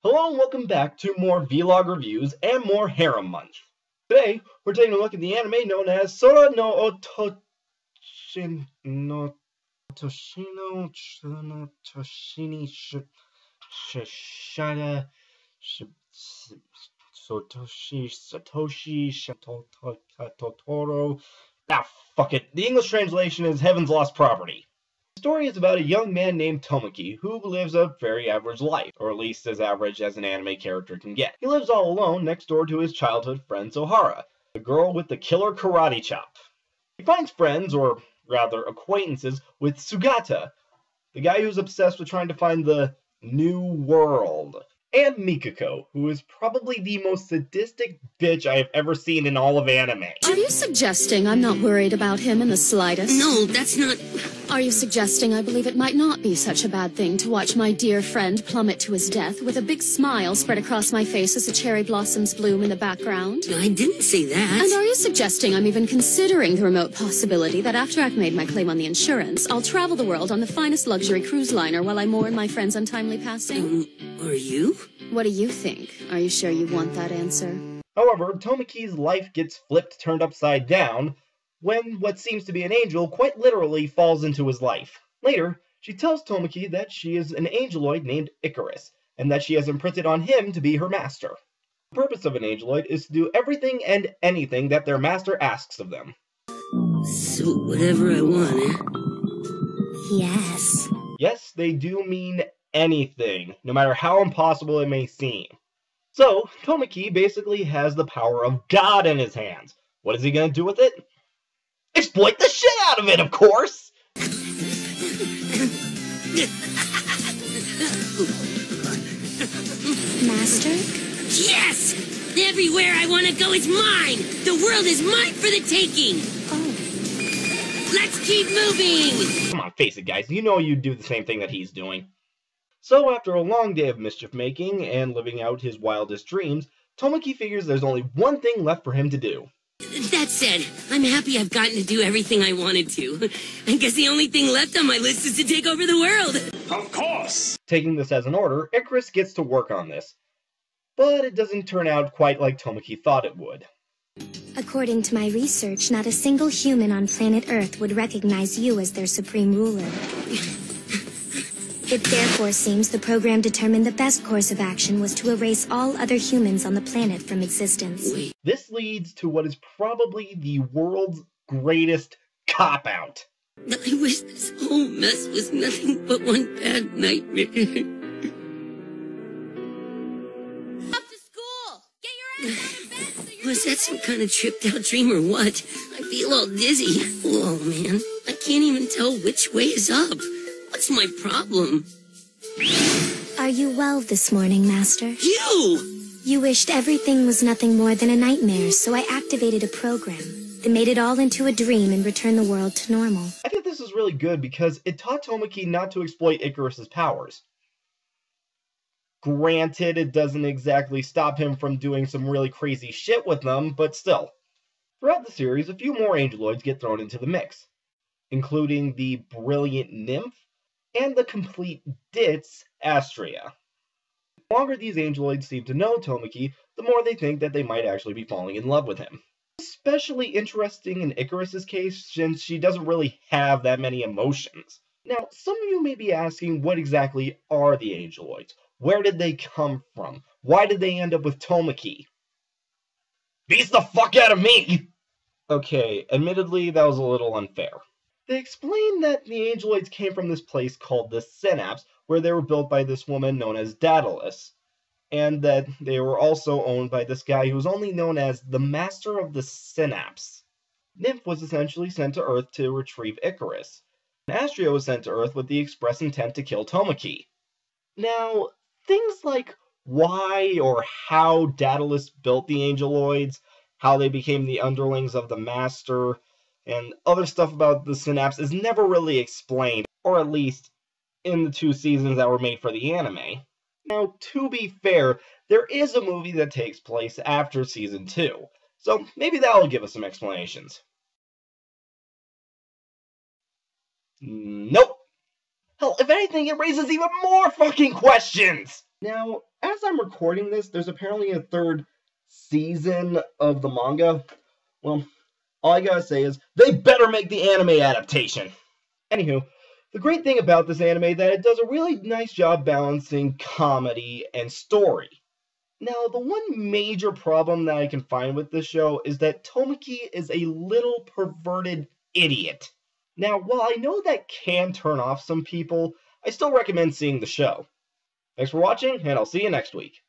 Hello and welcome back to more vlog reviews and more Harem month. Today, we're taking a look at the anime known as Sora no Otoshino Toshini Shada Satoshi Totoro. Ah, fuck it. The English translation is Heaven's Lost Property. The story is about a young man named Tomoki who lives a very average life, or at least as average as an anime character can get. He lives all alone next door to his childhood friend Zohara, the girl with the killer karate chop. He finds friends, or rather acquaintances, with Sugata, the guy who's obsessed with trying to find the new world, and Mikako, who is probably the most sadistic bitch I have ever seen in all of anime. Are you suggesting I'm not worried about him in the slightest? No, that's not... Are you suggesting I believe it might not be such a bad thing to watch my dear friend plummet to his death with a big smile spread across my face as the cherry blossoms bloom in the background? I didn't say that. And are you suggesting I'm even considering the remote possibility that after I've made my claim on the insurance, I'll travel the world on the finest luxury cruise liner while I mourn my friend's untimely passing? Are you? What do you think? Are you sure you want that answer? However, Tomoki's life gets turned upside down, when what seems to be an angel quite literally falls into his life. Later, she tells Tomoki that she is an angeloid named Icarus, and that she has imprinted on him to be her master. The purpose of an angeloid is to do everything and anything that their master asks of them. So whatever I want, eh? Yes. Yes, they do mean anything, no matter how impossible it may seem. So, Tomoki basically has the power of God in his hands. What is he gonna do with it? Exploit the shit out of it, of course! Master? Yes! Everywhere I want to go is mine! The world is mine for the taking! Oh. Let's keep moving! Come on, face it, guys. You know you'd do the same thing that he's doing. So, after a long day of mischief-making and living out his wildest dreams, Tomoki figures there's only one thing left for him to do. That said, I'm happy I've gotten to do everything I wanted to. I guess the only thing left on my list is to take over the world. Of course! Taking this as an order, Icarus gets to work on this. But it doesn't turn out quite like Tomoki thought it would. According to my research, not a single human on planet Earth would recognize you as their supreme ruler. It therefore seems the program determined the best course of action was to erase all other humans on the planet from existence. Wait. This leads to what is probably the world's greatest cop-out. I wish this whole mess was nothing but one bad nightmare. Up to school! Get your ass out of bed so you're... Was that some kind of tripped-out dream or what? I feel all dizzy. Oh, man. I can't even tell which way is up. What's my problem? Are you well this morning, Master? You! You wished everything was nothing more than a nightmare, so I activated a program that made it all into a dream and returned the world to normal. I think this is really good because it taught Tomoki not to exploit Icarus's powers. Granted, it doesn't exactly stop him from doing some really crazy shit with them, but still. Throughout the series, a few more angeloids get thrown into the mix, including the brilliant nymph and the complete ditz Astrea. The longer these angeloids seem to know Tomoki, the more they think that they might actually be falling in love with him. Especially interesting in Icarus's case, since she doesn't really have that many emotions. Now, some of you may be asking, what exactly are the angeloids? Where did they come from? Why did they end up with Tomoki? Beats the fuck out of me! Okay, admittedly, that was a little unfair. They explain that the angeloids came from this place called the Synapse, where they were built by this woman known as Daedalus, and that they were also owned by this guy who was only known as the Master of the Synapse. Nymph was essentially sent to Earth to retrieve Icarus, and Astrea was sent to Earth with the express intent to kill Tomoki. Now, things like why or how Daedalus built the angeloids, how they became the underlings of the Master, and other stuff about the Synapse is never really explained, or at least in the 2 seasons that were made for the anime. Now, to be fair, there is a movie that takes place after Season 2, so maybe that'll give us some explanations. Nope. Hell, if anything, it raises even more fucking questions! Now, as I'm recording this, there's apparently a third season of the manga. Well, all I gotta say is, they better make the anime adaptation! Anywho, the great thing about this anime is that it does a really nice job balancing comedy and story. Now, the one major problem that I can find with this show is that Tomoki is a little perverted idiot. Now, while I know that can turn off some people, I still recommend seeing the show. Thanks for watching, and I'll see you next week.